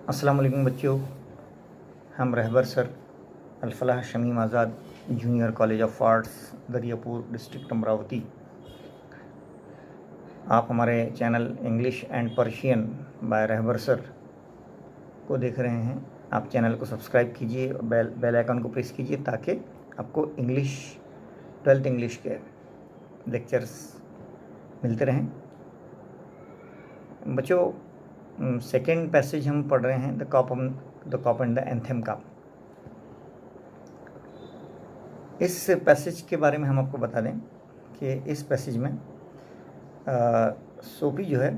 अस्सलाम वालेकुम बच्चों, हम Rahbar sir Al-Falah Shamim Azad junior college of arts Dariyapur district Amravati. आप हमारे channel English and Persian by Rahbar sir को देख रहे हैं। आप चैनल को सब्सक्राइब कीजिए और बेल आइकन को प्रेस कीजिए ताकि आपको 12th इंग्लिश के लेक्चर्स मिलते रहें। बच्चों, सेकेंड पैसेज हम पढ़ रहे हैं the cop and the anthem का। इस पैसेज के बारे में हम आपको बता दें कि इस पैसेज में सोफी जो है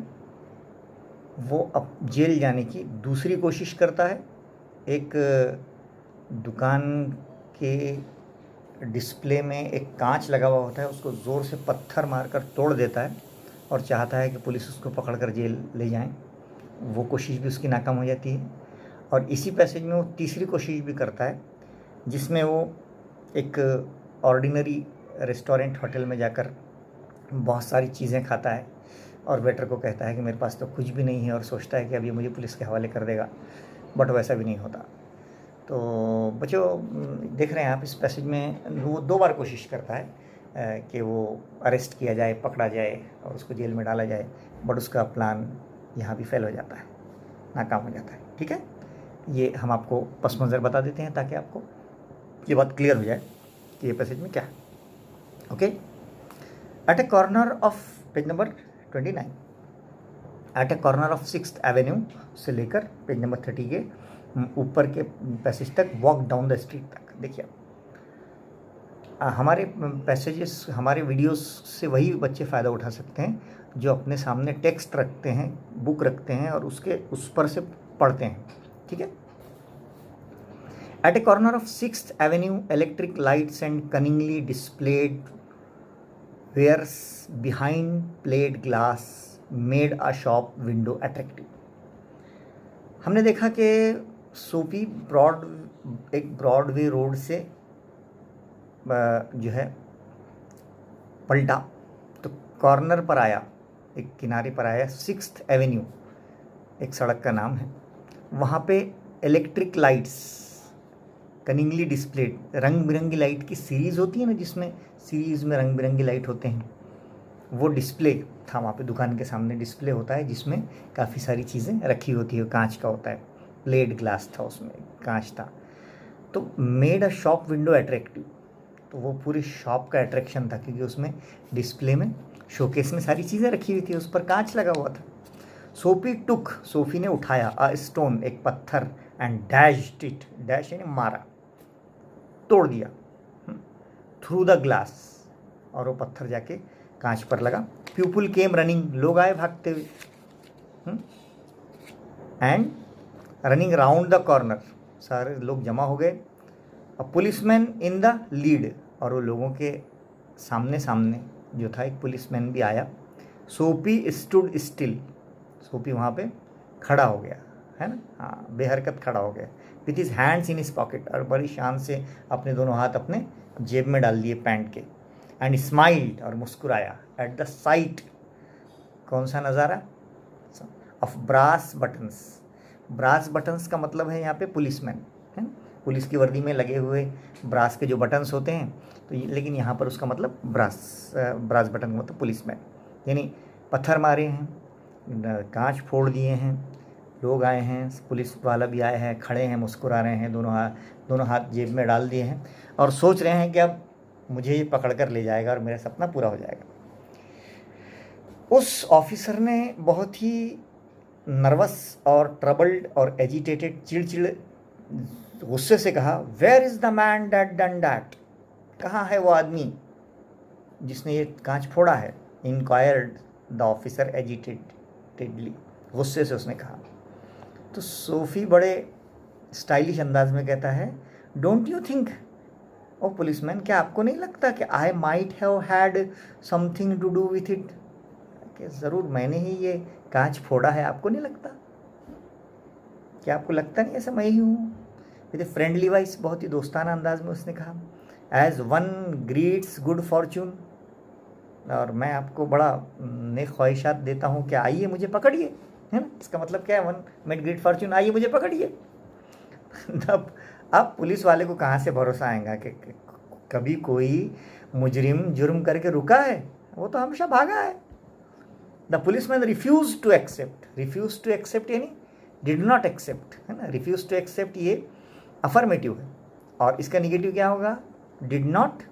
वो अब जेल जाने की दूसरी कोशिश करता है। एक दुकान के डिस्प्ले में एक कांच लगा हुआ होता है, उसको ज़ोर से पत्थर मारकर तोड़ देता है और चाहता है कि पुलिस उसको पकड़कर जेल ले जाए। वो कोशिश भी उसकी नाकाम हो जाती है। और इसी पैसेज में वो तीसरी कोशिश भी करता है जिसमें वो एक ऑर्डिनरी रेस्टोरेंट होटल में जाकर बहुत सारी चीज़ें खाता है और वेटर को कहता है कि मेरे पास तो कुछ भी नहीं है, और सोचता है कि अब ये मुझे पुलिस के हवाले कर देगा, बट वैसा भी नहीं होता। तो बच्चों, देख रहे हैं आप, इस पैसेज में वो 2 बार कोशिश करता है कि वो अरेस्ट किया जाए, पकड़ा जाए और उसको जेल में डाला जाए, बट उसका प्लान यहाँ भी फेल हो जाता है, नाकाम हो जाता है। ठीक है, ये हम आपको पस मंज़र बता देते हैं ताकि आपको ये बात क्लियर हो जाए कि ये पैसेज में क्या है। Okay, at a corner of page number 29, at a corner of 6th avenue से लेकर पेज नंबर 30 के ऊपर के पैसेज तक, वॉक डाउन द स्ट्रीट तक। देखिए, हमारे पैसेजेस, हमारे वीडियोस से वही बच्चे फ़ायदा उठा सकते हैं जो अपने सामने टेक्स्ट रखते हैं, बुक रखते हैं और उस पर से पढ़ते हैं। ठीक है। At a corner of 6th avenue, electric lights and cunningly displayed wares behind plate glass made a shop window attractive. हमने देखा कि सोफी एक ब्रॉडवे रोड से जो है पलटा तो कॉर्नर पर आया, एक किनारे पर आया। 6th एवेन्यू एक सड़क का नाम है। वहाँ पे इलेक्ट्रिक लाइट्स कनिंगली डिस्प्लेड, रंग बिरंगी लाइट की सीरीज़ होती है ना, जिसमें सीरीज़ में रंग बिरंगी लाइट होते हैं, वो डिस्प्ले था वहाँ पे। दुकान के सामने डिस्प्ले होता है जिसमें काफ़ी सारी चीज़ें रखी होती है, कांच का होता है, प्लेड ग्लास था, उसमें कांच था। तो made a shop window attractive, तो वो पूरी शॉप का अट्रैक्शन था क्योंकि उसमें डिस्प्ले में, शोकेस में सारी चीज़ें रखी हुई थी, उस पर कांच लगा हुआ था। सोफी ने उठाया अ स्टोन, एक पत्थर, एंड डैश्ड इट, डैश यानी मारा, तोड़ दिया, थ्रू द ग्लास, और वो पत्थर जाके कांच पर लगा। पीपल केम रनिंग, लोग आए भागते हुए, and running round the corner, सारे लोग जमा हो गए। A policeman in the lead, और वो लोगों के सामने जो था एक पुलिसमैन भी आया। सोफी स्टूड स्टिल, सोफी वहाँ पे खड़ा हो गया, है ना, हाँ, बेहरकत खड़ा हो गया। With his hands in his pocket, और बड़ी शान से अपने दोनों हाथ अपने जेब में डाल दिए पैंट के। एंड स्माइल्ड, और मुस्कुराया। एट द साइट, कौन सा नज़ारा, of brass buttons. Brass buttons का मतलब है यहाँ पे पुलिसमैन, है, पुलिस की वर्दी में लगे हुए ब्रास के जो बटन्स होते हैं, तो लेकिन यहाँ पर उसका मतलब ब्रास बटन का मतलब पुलिसमैन, यानी पत्थर मारे हैं, कांच फोड़ दिए हैं, लोग आए हैं, पुलिस वाला भी आया है, खड़े हैं, मुस्कुरा रहे हैं, दोनों हाथ जेब में डाल दिए हैं और सोच रहे हैं कि अब मुझे ये पकड़ कर ले जाएगा और मेरा सपना पूरा हो जाएगा। उस ऑफिसर ने बहुत ही नर्वस और ट्रबल्ड और एजिटेटेड, चिड़चिड़ गुस्से से कहा, where is the man that done that, कहाँ है वो आदमी जिसने ये कांच फोड़ा है। इंक्वायर्ड द ऑफिसर एजिटेटेडली, गुस्से से उसने कहा। तो सोफी बड़े स्टाइलिश अंदाज में कहता है, don't you think o policeman, क्या आपको नहीं लगता कि I might have had something to do with it, कि ज़रूर मैंने ही ये कांच फोड़ा है, आपको नहीं लगता, क्या आपको लगता नहीं ऐसा मैं ही हूँ। विद ए फ्रेंडली वॉइस, बहुत ही दोस्ताना अंदाज में उसने कहा। As one greets good fortune, और मैं आपको बड़ा नेक ख्वाहिशात देता हूँ कि आइए मुझे पकड़िए। है ना। इसका मतलब क्या है, वन मेड ग्रेट फॉर्च्यून, आइए मुझे पकड़िए। अब पुलिस वाले को कहाँ से भरोसा आएगा कि कभी कोई मुजरिम जुर्म करके रुका है, वो तो हमेशा भागा है। The policeman refuse to accept यानी डिड नॉट एक्सेप्ट, है ना। रिफ्यूज टू एक्सेप्ट ये अफर्मेटिव है, और इसका निगेटिव क्या होगा, डिड नॉट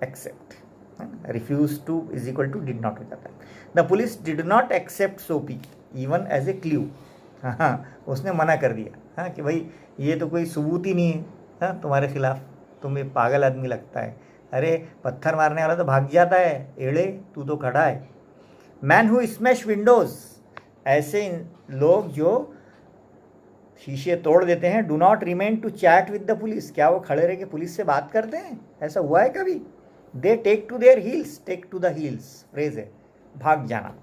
एक्सेप्ट, है ना। Refuse to is equal to did not हो जाता है। The police did not accept Soapy even as a clue, हाँ उसने मना कर दिया, हाँ कि भाई ये तो कोई सबूत ही नहीं है, हाँ तुम्हारे खिलाफ, तुम्हें पागल आदमी लगता है, अरे पत्थर मारने वाला तो भाग जाता है, एड़े तू तो खड़ा है। मैन हु स्मैश विंडोज, ऐसे लोग जो शीशे तोड़ देते हैं, do not remain to chat with the police, क्या वो खड़े रह के पुलिस से बात करते हैं, ऐसा हुआ है कभी। They take to their heels, take to the heels phrase है, भाग जाना,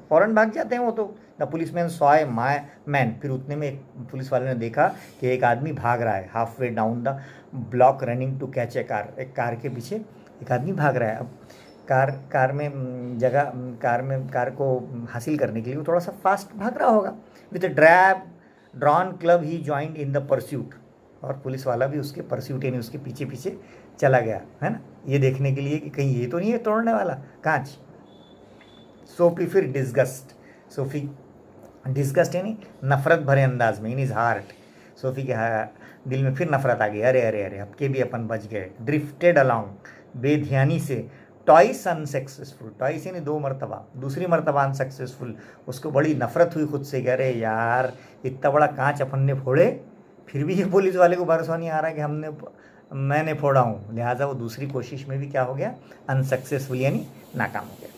फौरन भाग जाते हैं वो तो। The policeman saw a man, फिर उतने में एक पुलिस वाले ने देखा कि एक आदमी भाग रहा है, half way down the block running to catch a car, एक कार के पीछे एक आदमी भाग रहा है। अब कार को हासिल करने के लिए वो थोड़ा सा फास्ट भाग रहा होगा। With drawn club he joined in the pursuit, और पुलिस वाला भी उसके परस्यूट यानी उसके पीछे पीछे चला गया, है ना, ये देखने के लिए कि कहीं ये तो नहीं है तोड़ने वाला कांच। सोफी फिर डिस्गस्ट, सोफी डिस्गस्ट यानी नफरत भरे अंदाज में, इन इज हार्ट, सोफी के दिल में फिर नफरत आ गई, अरे अरे अरे अब के भी अपन बच गए। ड्रिफ्टेड अलोंग, बेध्यानी से, टॉइस अनसक्सेसफुल, टॉइस यानी 2 मरतबा, दूसरी मरतबा अनसक्सेसफुल, उसको बड़ी नफरत हुई खुद से, कह रहे यार इतना बड़ा कांच अपन ने फोड़े, फिर भी ये पुलिस वाले को भरोसा नहीं आ रहा कि मैंने फोड़ा हूँ, लिहाजा वो दूसरी कोशिश में भी क्या हो गया, अनसक्सेसफुल यानी नाकाम हो गया।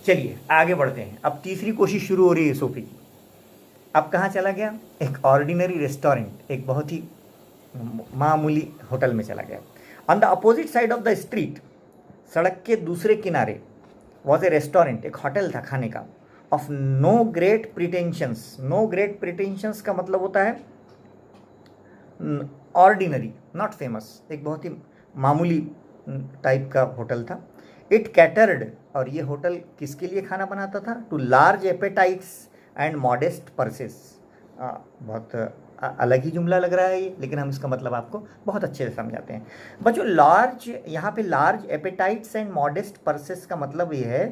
चलिए आगे बढ़ते हैं, अब तीसरी कोशिश शुरू हो रही है सोफी की। अब कहाँ चला गया, एक ऑर्डिनरी रेस्टोरेंट, एक बहुत ही मामूली होटल में चला गया। On the opposite side of the street, सड़क के दूसरे किनारे, वॉज ए रेस्टोरेंट, एक होटल था खाने का, of no great pretensions. No great pretensions का मतलब होता है ऑर्डिनरी, नॉट फेमस, एक बहुत ही मामूली टाइप का होटल था। इट कैटर्ड, और ये होटल किसके लिए खाना बनाता था, to large appetites and modest purses. बहुत अलग ही जुमला लग रहा है ये, लेकिन हम इसका मतलब आपको बहुत अच्छे से समझाते हैं बच्चों। लार्ज, यहाँ पे large appetites and modest purses का मतलब ये है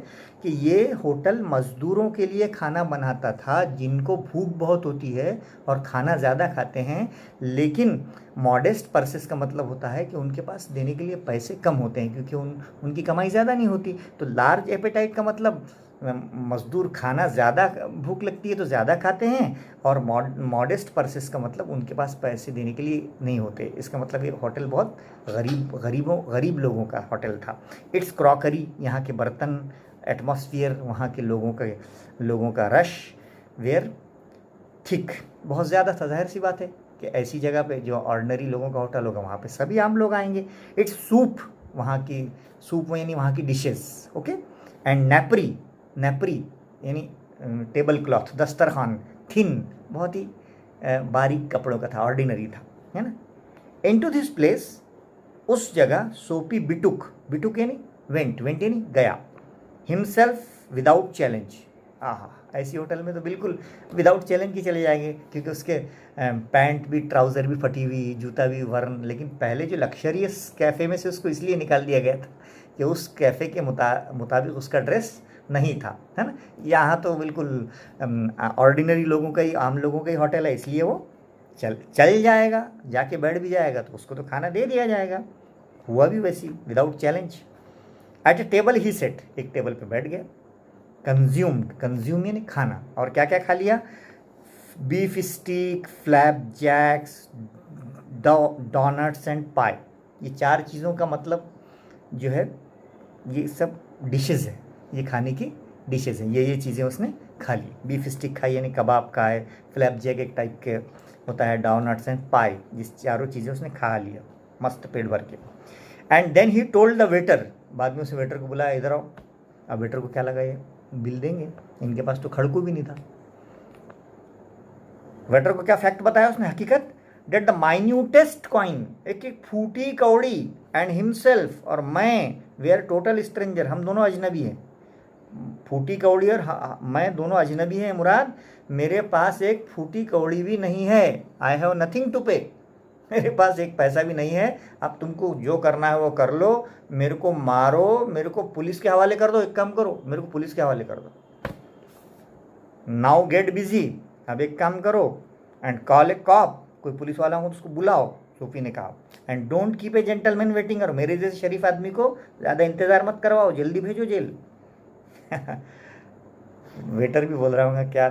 कि ये होटल मज़दूरों के लिए खाना बनाता था जिनको भूख बहुत होती है और खाना ज़्यादा खाते हैं, लेकिन मॉडेस्ट पर्सेस का मतलब होता है कि उनके पास देने के लिए पैसे कम होते हैं क्योंकि उनकी कमाई ज़्यादा नहीं होती। तो लार्ज एपेटाइट का मतलब मज़दूर खाना ज़्यादा, भूख लगती है तो ज़्यादा खाते हैं, और मॉडेस्ट पर्सेस का मतलब उनके पास पैसे देने के लिए नहीं होते। इसका मतलब ये होटल बहुत गरीब लोगों का होटल था। इट्स क्रॉकरी, यहाँ के बर्तन, एटमॉस्फियर, वहाँ के लोगों का रश, वेयर थिक, बहुत ज़्यादा था। जाहिर सी बात है कि ऐसी जगह पे जो ऑर्डिनरी लोगों का होटल होगा वहाँ पे सभी आम लोग आएंगे। इट्स सूप, वहाँ की सूप यानी वहाँ की डिशेस, ओके। एंड नेपरी यानी टेबल क्लॉथ, दस्तरखान, थिन, बहुत ही बारीक कपड़ों का था, ऑर्डिनरी था, है ना। इनटू दिस प्लेस, उस जगह सोपी बिटुक यानी वेंट यानी गया, हिमसेल्फ विदाउट चैलेंज। आहा, ऐसी होटल में तो बिल्कुल विदाउट चैलेंज की चले जाएंगे क्योंकि उसके पैंट भी, ट्राउज़र भी फटी हुई, जूता भी वर्न। लेकिन पहले जो लग्जरियस कैफ़े में से उसको इसलिए निकाल दिया गया था कि उस कैफ़े के मुताबिक उसका ड्रेस नहीं था, है ना। यहाँ तो बिल्कुल ऑर्डिनरी लोगों का ही, आम लोगों का ही होटल है, इसलिए वो चल जाएगा, जाके बैठ भी जाएगा तो उसको तो खाना दे दिया जाएगा। हुआ भी वैसी, विदाउट चैलेंज। एट ए टेबल ही सेट, एक टेबल पे बैठ गया। कंज्यूम यानी खाना, और क्या क्या खा लिया, beef steak, flapjacks, donuts and pie. ये 4 चीज़ों का मतलब जो है, ये सब डिशेज़ है, ये खाने की डिशेज़ हैं, ये चीज़ें उसने खा ली। बीफ स्टिक खाई यानी कबाब खाए, फ्लैप जैक एक टाइप के होता है, डोनट्स एंड पाई, जिस 4 चीज़ें उसने खा लिया मस्त पेट भर के। And then he told the waiter, बाद में उसे वेटर को बुलाया, इधर आओ। अब वेटर को क्या लगा, ये बिल देंगे, इनके पास तो खड़कू भी नहीं था। वेटर को क्या फैक्ट बताया उसने, हकीकत, डेट द माइन्यूटेस्ट कॉइन, एक फूटी कौड़ी, एंड हिमसेल्फ, और मैं, वे आर टोटल स्ट्रेंजर, हम दोनों अजनबी हैं। फूटी कौड़ी और मैं दोनों अजनबी हैं मुराद, मेरे पास एक फूटी कौड़ी भी नहीं है। आई हैव नथिंग टू पे, मेरे पास एक पैसा भी नहीं है। अब तुमको जो करना है वो कर लो, मेरे को मारो, मेरे को पुलिस के हवाले कर दो, एक काम करो मेरे को पुलिस के हवाले कर दो। नाउ गेट बिजी, अब एक काम करो, एंड कॉल ए कॉप, कोई पुलिस वाला हो तो उसको बुलाओ, सोफी ने कहा। And don't keep a gentleman waiting, करो मेरे जैसे शरीफ आदमी को ज़्यादा इंतज़ार मत करवाओ, जल्दी भेजो जेल। वेटर भी बोल रहा होगा क्या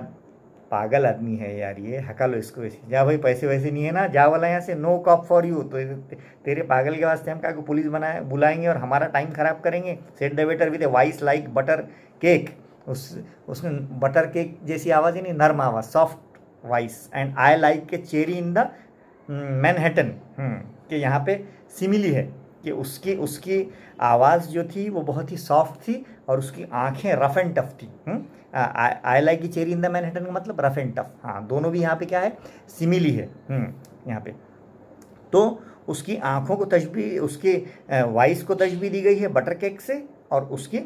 पागल आदमी है यार ये, हका लो इसको ऐसे, जा भाई पैसे वैसे नहीं है ना, जा वाला यहाँ से, नो कॉप फॉर यू। तो तेरे पागल के वास्ते हम क्या को पुलिस बुलाएंगे और हमारा टाइम खराब करेंगे। Set the waiter with A voice like butter cake, उसमें बटर केक जैसी आवाज़ ही नहीं, नर्म आवाज़, soft voice. And I like a cherry in the Manhattan, कि यहाँ पे सिमिली है कि उसकी आवाज़ जो थी वो बहुत ही सॉफ्ट थी और उसकी आंखें रफ एंड टफ थी। I like a cherry in the Manhattan का मतलब रफ एंड टफ, हाँ दोनों भी यहाँ पे क्या है, सिमिली है यहाँ पे। तो उसकी आंखों को तशबीह, उसके वॉइस को तशबीह दी गई है बटर केक से, और उसकी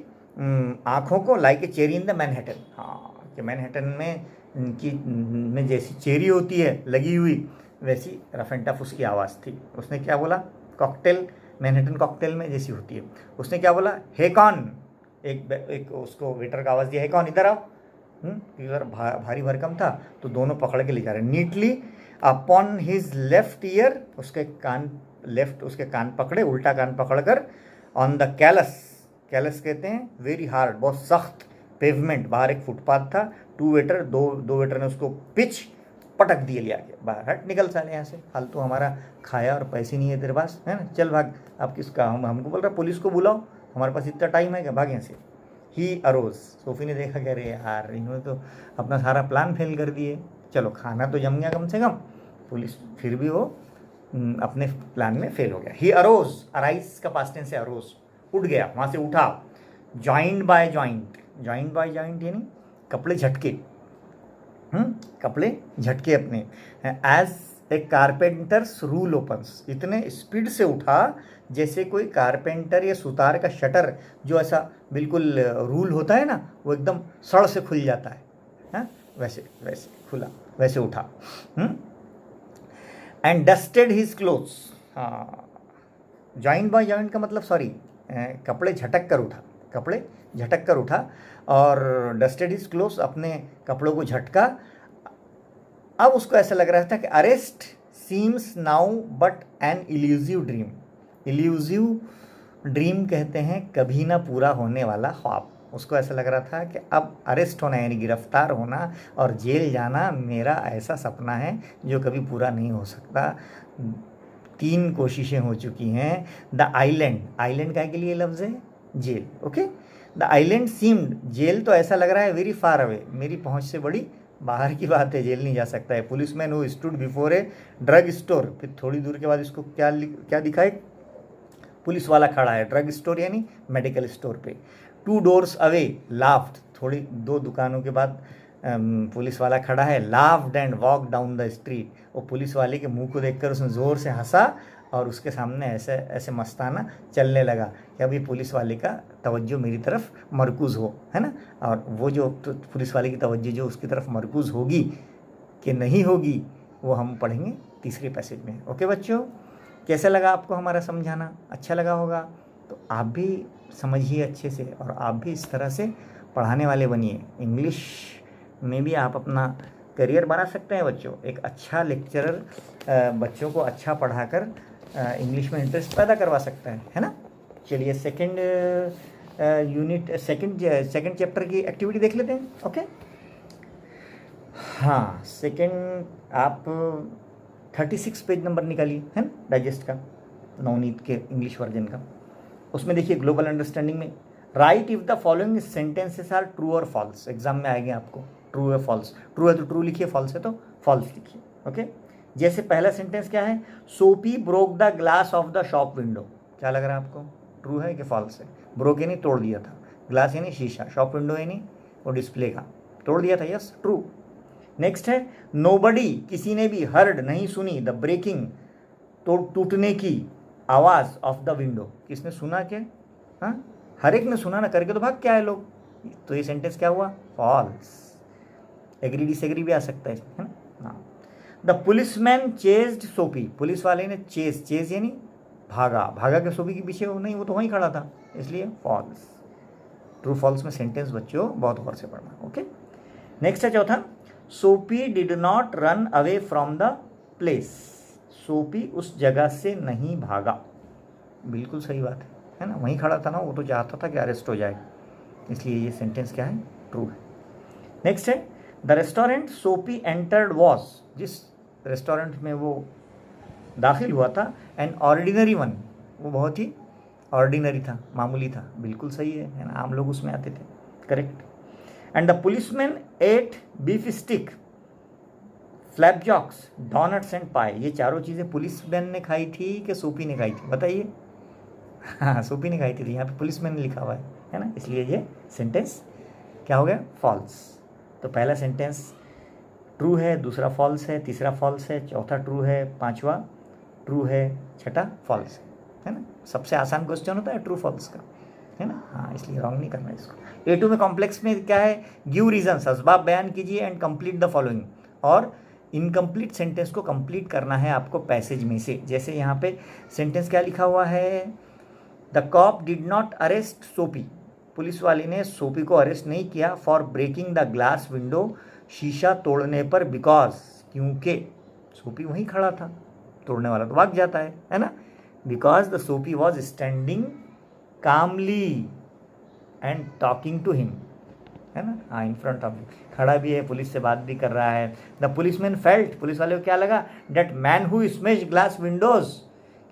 आँखों को like a cherry in the Manhattan, हाँ कि मैनहट्टन में जैसी चेरी होती है लगी हुई, वैसी रफ एंड टफ उसकी आवाज़ थी। उसने क्या बोला, कॉकटेल, मैनहट्टन कॉकटेल में जैसी होती है। उसने क्या बोला, हे कौन, एक उसको वेटर का आवाज़ दिया, हे कौन इधर आओ। इधर भारी भरकम था तो दोनों पकड़ के ले जा रहे, neatly upon his left ear, उसके कान पकड़े, उल्टा कान पकड़कर, ऑन द कैलस, कैलस कहते हैं वेरी हार्ड, बहुत सख्त पेवमेंट, बाहर एक फुटपाथ था, दो वेटर ने उसको पिच पटक दिए, लिया के बाहर, हट निकल साले यहाँ से, फालतू हमारा खाया और पैसे नहीं है तेरे पास, है ना, चल भाग। अब किसका, हमको बोल रहा पुलिस को बुलाओ, हमारे पास इतना टाइम है क्या, भाग यहाँ से। ही अरोज, सोफी ने देखा, कह रहे यार इन्होंने तो अपना सारा प्लान फेल कर दिए, चलो खाना तो जम गया कम से कम, पुलिस फिर भी वो अपने प्लान में फेल हो गया। ही अरोज, अराइज का पास्ट टेंस है अरोज, उठ गया, वहाँ से उठा। Joint by joint, joint by joint यानी कपड़े झटके, कपड़े झटके अपने। As a carpenter's rule opens, इतने स्पीड से उठा जैसे कोई कारपेंटर या सुतार का शटर जो ऐसा बिल्कुल रूल होता है ना, वो एकदम सड़ से खुल जाता है, वैसे खुला, वैसे उठा। एंड डस्टेड हिज क्लोथ्स, हाँ जॉइंट बाय जॉइंट का मतलब सॉरी, कपड़े झटक कर उठा और डस्टेड हिज क्लोथ्स, अपने कपड़ों को झटका। अब उसको ऐसा लग रहा था कि arrest seems now but an illusive dream, illusive dream कहते हैं कभी ना पूरा होने वाला ख्वाब। उसको ऐसा लग रहा था कि अब अरेस्ट होना यानी गिरफ्तार होना और जेल जाना मेरा ऐसा सपना है जो कभी पूरा नहीं हो सकता। 3 कोशिशें हो चुकी हैं। द आइलैंड, आइलैंड क्या के लिए लफ्ज़ है, jail, okay. The island seemed, jail तो ऐसा लग रहा है वेरी फार अवे, मेरी पहुंच से बड़ी बाहर की बात है, जेल नहीं जा सकता है। Policeman who stood before a drug store, फिर थोड़ी दूर के बाद इसको क्या दिखाए, पुलिस वाला खड़ा है, ड्रग स्टोर यानी मेडिकल स्टोर पे। 2 doors अवे लाफ्ड, थोड़ी 2 दुकानों के बाद पुलिस वाला खड़ा है, laughed and walk down the street, वो पुलिस वाले के मुंह को देखकर उसने ज़ोर से हंसा और उसके सामने ऐसे मस्ताना चलने लगा कि अभी पुलिस वाले का तवज्जो मेरी तरफ मरकूज़ हो, है ना। और वो जो पुलिस वाले की तवज्जो जो उसकी तरफ मरकूज़ होगी कि नहीं होगी, वो हम पढ़ेंगे तीसरे पैसेज में। ओके बच्चों, कैसा लगा आपको हमारा समझाना, अच्छा लगा होगा तो आप भी समझिए अच्छे से और आप भी इस तरह से पढ़ाने वाले बनिए। इंग्लिश में भी आप अपना करियर बना सकते हैं बच्चों, एक अच्छा लेक्चरर बच्चों को अच्छा पढ़ाकर इंग्लिश में इंटरेस्ट पैदा करवा सकता है ना। चलिए सेकंड यूनिट, सेकंड चैप्टर की एक्टिविटी देख लेते हैं। ओके, हाँ सेकंड आप 36 पेज नंबर निकालिए, है ना, डाइजेस्ट का, नवनीत के इंग्लिश वर्जन का। उसमें देखिए ग्लोबल अंडरस्टैंडिंग में write if the following sentences are true और फॉल्स। एग्जाम में आएंगे आपको, ट्रू है फॉल्स, ट्रू है तो ट्रू लिखिए, फॉल्स है तो फॉल्स लिखिए। ओके, जैसे पहला सेंटेंस क्या है, सोपी broke the glass of the shop window. क्या लग रहा है आपको, ट्रू है कि फॉल्स है? ब्रोक यानी तोड़ दिया था, ग्लास यानी शीशा, शॉप विंडो यानी वो डिस्प्ले का, तोड़ दिया था, यस ट्रू। नेक्स्ट है नोबडी, किसी ने भी, हर्ड नहीं सुनी, द ब्रेकिंग तो टूटने की आवाज़ ऑफ द विंडो, किसने सुना क्या? हाँ, हर एक ने सुना ना, करके तो भाग क्या है लोग, तो ये सेंटेंस क्या हुआ? फॉल्स। एग्री डिसएग्री भी आ सकता है इसमें, है ना? हाँ। द पुलिसमैन चेस्ड सोपी, पुलिस वाले ने चेज यानी भागा के सोपी के पीछे वो नहीं, वो तो वहीं खड़ा था, इसलिए फॉल्स। ट्रू फॉल्स में सेंटेंस बच्चों बहुत गौर से पढ़ना। ओके, नेक्स्ट है चौथा, सोपी did not run away from the place, सोपी उस जगह से नहीं भागा। बिल्कुल सही बात है ना? वहीं खड़ा था ना, वो तो चाहता था कि अरेस्ट हो जाए, इसलिए ये सेंटेंस क्या है? ट्रू है। नेक्स्ट है, द रेस्टोरेंट सोपी एंटर्ड वॉज, जिस रेस्टोरेंट में वो दाखिल हुआ था, एन ऑर्डिनरी वन, वो बहुत ही ऑर्डिनरी था, मामूली था। बिल्कुल सही है ना? आम लोग उसमें आते थे, correct. And the policeman ate beef steak, flapjacks, doughnuts and pie, ये चारों चीज़ें पुलिसमैन ने खाई थी कि सोपी ने खाई थी? बताइए। हाँ, सोपी ने खाई थी, यहाँ पे पुलिसमैन ने लिखा हुआ है ना? इसलिए ये सेंटेंस क्या हो गया? फॉल्स। तो पहला सेंटेंस ट्रू है, दूसरा फॉल्स है, तीसरा फॉल्स है, चौथा ट्रू है, पांचवा ट्रू है, छठा फॉल्स है ना? सबसे आसान क्वेश्चन होता है ट्रू फॉल्स का, है ना? हाँ, इसलिए रॉन्ग नहीं करना इसको। A2 में कॉम्प्लेक्स में क्या है? गिव रीजंस, असबाब बयान कीजिए, एंड कंप्लीट द फॉलोइंग, और इनकम्प्लीट सेंटेंस को कंप्लीट करना है आपको पैसेज में से। जैसे यहाँ पे सेंटेंस क्या लिखा हुआ है? The cop did not arrest Soapy, police वाले ने सोपी को अरेस्ट नहीं किया for breaking the glass window, शीशा तोड़ने पर, बिकॉज, क्योंकि सोपी वहीं खड़ा था, तोड़ने वाला तो भाग जाता है ना? Because the Soapy was standing calmly and talking to him, है ना? हाँ, इन फ्रंट ऑफ, खड़ा भी है, पुलिस से बात भी कर रहा है। द पुलिसमैन फेल्ट, पुलिस वाले को क्या लगा? That man who smashed glass windows,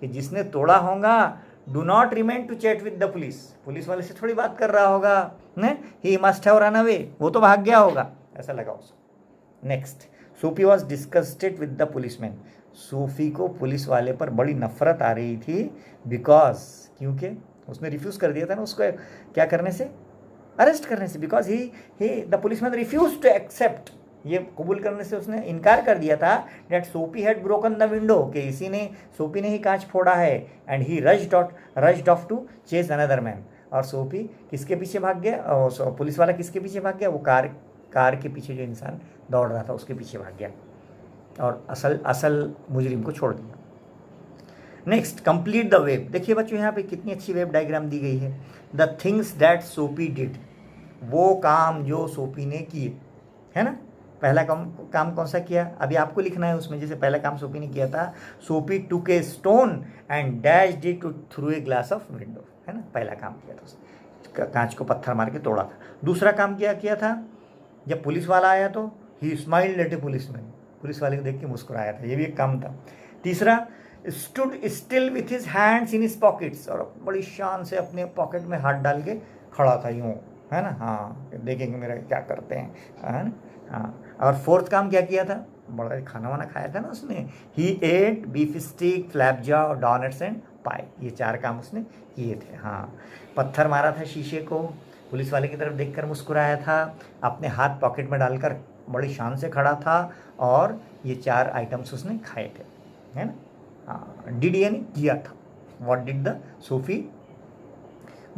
कि जिसने तोड़ा होगा, do not remain to chat with the police, police वाले से थोड़ी बात कर रहा होगा, he must have run away, वो तो भाग गया होगा, ऐसा लगा उसको। Next, Sophie was disgusted with the policeman, Sophie को पुलिस वाले पर बड़ी नफरत आ रही थी, बिकॉज, क्योंकि उसने रिफ्यूज कर दिया था ना उसको क्या करने से? अरेस्ट करने से। Because he the policeman refuse to accept, ये कबूल करने से उसने इनकार कर दिया था, डेट सोपी हैड ब्रोकन द विंडो, कि इसी ने, सोपी ने ही कांच फोड़ा है, and he rushed off to chase another man, और सोपी किसके पीछे भाग गया? पुलिस वाला किसके पीछे भाग गया? वो कार के पीछे जो इंसान दौड़ रहा था उसके पीछे भाग गया, और असल मुजरिम को छोड़ दिया। Next, complete the web. देखिए बच्चों, यहाँ पे कितनी अच्छी वेब डायग्राम दी गई है। द थिंग्स दैट सोपी डिड, वो काम जो सोपी ने किए, है ना? पहला काम कौन सा किया? अभी आपको लिखना है उसमें। जैसे पहला काम सोपी ने किया था, Soapy took a stone and dashed it through a glass of window, है ना? पहला काम किया था उसने, कांच को पत्थर मार के तोड़ा था। दूसरा काम क्या किया था? जब पुलिस वाला आया तो ही smiled at A policeman, police वाले को देख के मुस्कुराया था, ये भी एक काम था। तीसरा, stood still with his hands in his pockets, और बड़ी शान से अपने पॉकेट में हाथ डाल के खड़ा था यूँ, है ना? हाँ, देखेंगे मेरा क्या करते हैं, है ना? हाँ, और फोर्थ काम क्या किया था? बड़ा खाना वाना खाया था ना उसने, he ate beef steak, flapjacks, doughnuts and pie, ये 4 काम उसने किए थे। हाँ, पत्थर मारा था शीशे को, पुलिस वाले की तरफ देखकर मुस्कुराया था, अपने हाथ पॉकेट में डालकर बड़ी शान से खड़ा था, और ये 4 आइटम्स उसने खाए थे, है ना? हाँ, डिड यानी किया था। What did the Sophie?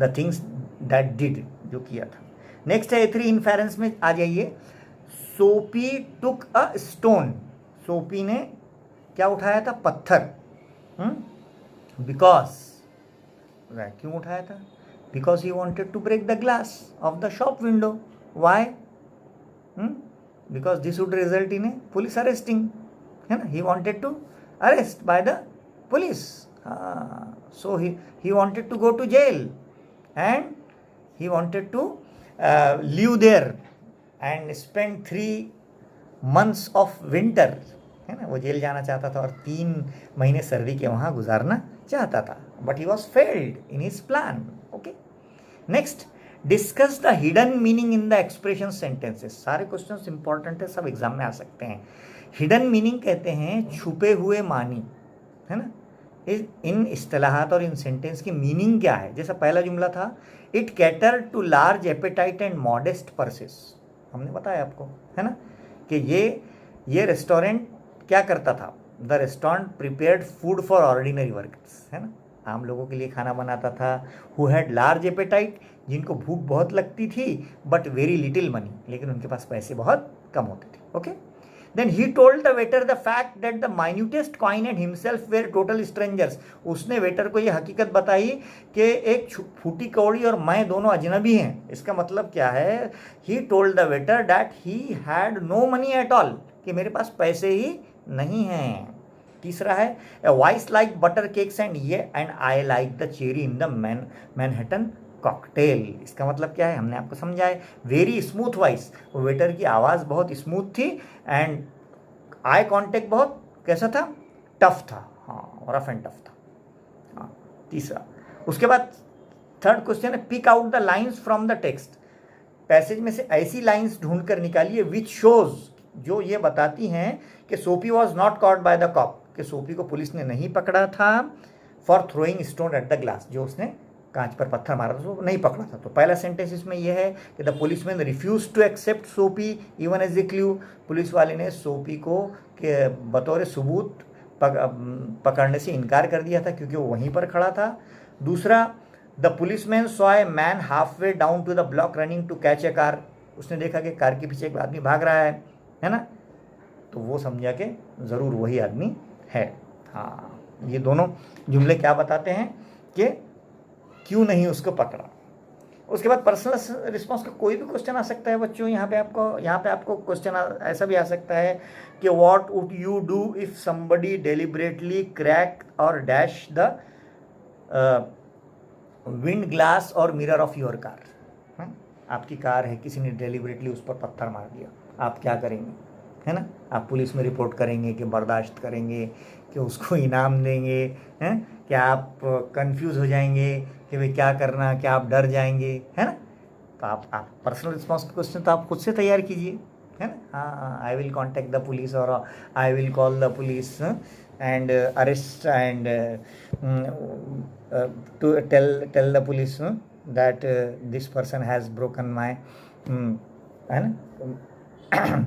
The things that did, जो किया था। नेक्स्ट है A3 इन्फेरेंस में आ जाइए। सोपी टुक अ स्टोन, सोपी ने क्या उठाया था? पत्थर। बिकॉज, क्यों उठाया था? Because he wanted to break the glass of the shop window. Why? Because this would result in a police arresting, है ना? He wanted to arrest by the police. So he wanted to go to jail, and he wanted to live there and spend 3 months of winter, है ना? वो jail जाना चाहता था और 3 महीने सर्दी के वहाँ गुजारना चाहता था, but he was failed in his plan. Okay, next, discuss the hidden meaning in the expression sentences. सारे क्वेश्चंस इंपॉर्टेंट है, सब एग्जाम में आ सकते हैं। हिडन मीनिंग कहते हैं छुपे हुए मानी, है ना? इन इस्तिलाहात और इन सेंटेंस की मीनिंग क्या है? जैसा पहला जुमला था, it cater to large appetite and modest purses, हमने बताया आपको, है ना, कि ये रेस्टोरेंट क्या करता था? The restaurant prepared food for ordinary workers, है ना? आम लोगों के लिए खाना बनाता था। हु हैड लार्ज एपेटाइट, जिनको भूख बहुत लगती थी, बट वेरी लिटिल मनी, लेकिन उनके पास पैसे बहुत कम होते थे। Okay, then he told the waiter the fact that the minutest coin and himself were total strangers. उसने वेटर को ये हकीकत बताई कि एक फूटी कौड़ी और मैं दोनों अजनबी हैं। इसका मतलब क्या है? He told the waiter that he had no money at all, कि मेरे पास पैसे ही नहीं हैं। तीसरा है a voice like butter cakes and ये and I like the cherry in the Manhattan cocktail. इसका मतलब क्या है? हमने आपको समझा है। वेरी स्मूथ वॉइस, वेटर की आवाज़ बहुत स्मूथ थी एंड आई कॉन्टेक्ट बहुत कैसा था? टफ था। हाँ, रफ एंड टफ था। हाँ, तीसरा। उसके बाद थर्ड क्वेश्चन है pick out the lines from the text. Passage में से ऐसी लाइन्स ढूंढ कर निकालिए विच शोज, जो ये बताती हैं कि Soapy was not caught by the cop, कि सोफी को पुलिस ने नहीं पकड़ा था for throwing stone at the glass, जो उसने कांच पर पत्थर मारा था वो नहीं पकड़ा था। तो पहला सेंटेंस इसमें यह है कि the policeman refuse to accept Soapy even as a clue, police वाले ने सोफी को के बतौर सबूत पकड़ने से इनकार कर दिया था क्योंकि वो वहीं पर खड़ा था। दूसरा, the policeman saw a man half way down to the block running to catch a car, उसने देखा कि कार के पीछे एक आदमी भाग रहा है ना, तो वो समझा कि ज़रूर वही आदमी है। हाँ, ये दोनों जुमले क्या बताते हैं कि क्यों नहीं उसको पकड़ा। उसके बाद पर्सनल रिस्पॉन्स का कोई भी क्वेश्चन आ सकता है बच्चों। यहाँ पे आपको क्वेश्चन ऐसा भी आ सकता है कि what would you do if somebody deliberately crack और डैश द विंड ग्लास और मिरर ऑफ योर कार। आपकी कार है, किसी ने डेलिबरेटली उस पर पत्थर मार दिया, आप क्या करेंगे? है ना, आप पुलिस में रिपोर्ट करेंगे कि बर्दाश्त करेंगे कि उसको इनाम देंगे, हैं, क्या आप कंफ्यूज हो जाएंगे कि भाई क्या करना, क्या आप डर जाएंगे, है ना? तो आप पर्सनल रिस्पॉन्स क्वेश्चन तो आप खुद से तैयार कीजिए, है ना। हाँ, I will contact the police और I will call the police and arrest and to tell the police that this person has broken my, है ना,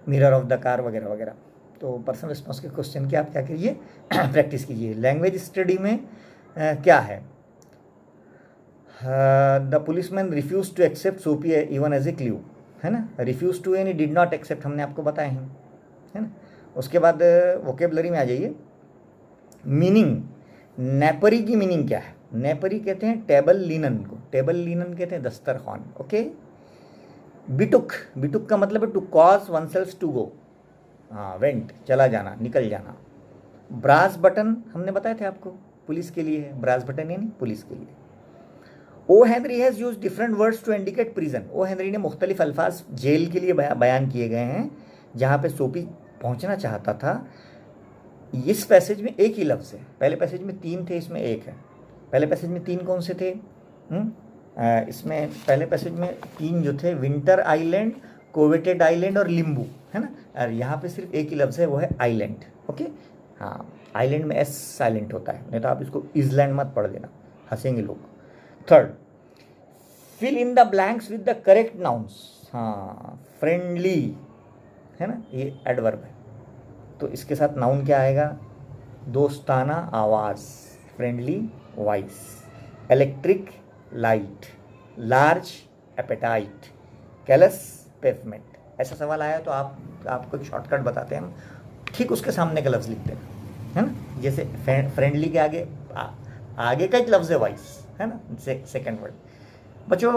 मिरर ऑफ द कार वगैरह वगैरह। तो पर्सनल रिस्पॉन्स के क्वेश्चन की आप क्या कीजिए? प्रैक्टिस कीजिए। लैंग्वेज स्टडी में क्या है? The policeman refuse to accept Soapy even as a clue, है ना। रिफ्यूज टू यानी डिड नॉट एक्सेप्ट, हमने आपको बताए हैं, है ना। उसके बाद वोकेबलरी में आ जाइए। मीनिंग, नेपरी की मीनिंग क्या है? नेपरी कहते हैं टेबल लिनन को, टेबल लिनन कहते हैं दस्तरखान। ओके। बिटुक, बिटुक का मतलब है to cause oneself to go, हाँ, वेंट, चला जाना, निकल जाना। ब्रास बटन हमने बताए थे आपको, पुलिस के लिए है ब्रास बटन, यानी पुलिस के लिए। O Henry has use different words to indicate prison, O Henry ने मुख्तलिफ अल्फाज जेल के लिए बयान किए गए हैं जहाँ पे सोफी पहुँचना चाहता था। इस पैसेज में एक ही लफ्ज़ है, पहले पैसेज में 3 थे, इसमें 1 है। पहले पैसेज में 3 कौन से थे? इसमें पहले पैसेज में 3 जो थे, विंटर आइलैंड, कोवेटेड आइलैंड और लिम्बू, है ना। और यहाँ पे सिर्फ एक ही लफ्ज़ है, वो है आइलैंड। ओके, हाँ, आइलैंड में एस साइलेंट होता है, नहीं तो आप इसको इजलैंड मत पढ़ देना, हंसेंगे लोग। Third, fill in the blanks with the correct nouns, हाँ, फ्रेंडली, है ना, ये एडवर्ब है, तो इसके साथ नाउन क्या आएगा? दोस्ताना आवाज़, friendly voice, electric light, large appetite, callous pavement. ऐसा सवाल आया तो आपको एक शॉर्टकट बताते हैं हम, ठीक उसके सामने का लफ्ज़ लिखते हैं, है ना। जैसे फ्रेंडली के आगे का एक लफ्ज़ है वॉइस, है ना, सेकेंड वर्ड। बच्चों,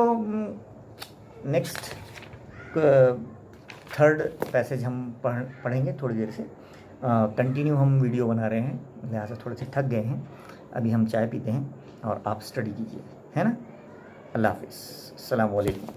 नेक्स्ट थर्ड पैसेज हम पढ़ेंगे थोड़ी देर से। कंटिन्यू हम वीडियो बना रहे हैं, लिहाजा थोड़े से थक गए हैं। अभी हम चाय पीते हैं और आप स्टडी कीजिए, है ना। अल्लाह हाफिज़, अस्सलाम वालेकुम।